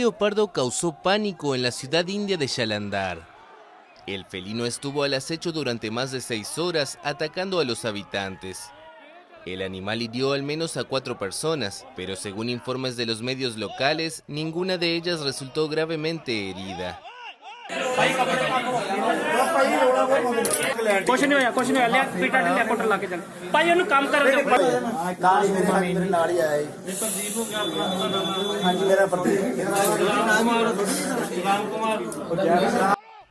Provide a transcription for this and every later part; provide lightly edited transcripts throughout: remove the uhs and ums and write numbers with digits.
leopardo causó pánico en la ciudad india de Jalandhar. El felino estuvo al acecho durante más de 6 horas atacando a los habitantes. El animal hirió al menos a 4 personas, pero según informes de los medios locales, ninguna de ellas resultó gravemente herida.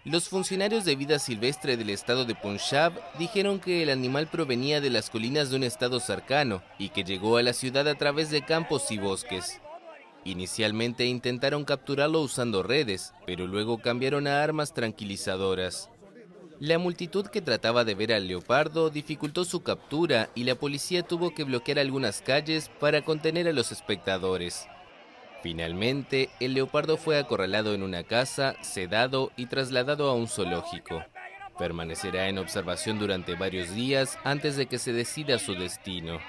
Los funcionarios de vida silvestre del estado de Punjab dijeron que el animal provenía de las colinas de un estado cercano y que llegó a la ciudad a través de campos y bosques. Inicialmente intentaron capturarlo usando redes, pero luego cambiaron a armas tranquilizadoras. La multitud que trataba de ver al leopardo dificultó su captura y la policía tuvo que bloquear algunas calles para contener a los espectadores. Finalmente, el leopardo fue acorralado en una casa, sedado y trasladado a un zoológico. Permanecerá en observación durante varios días antes de que se decida su destino.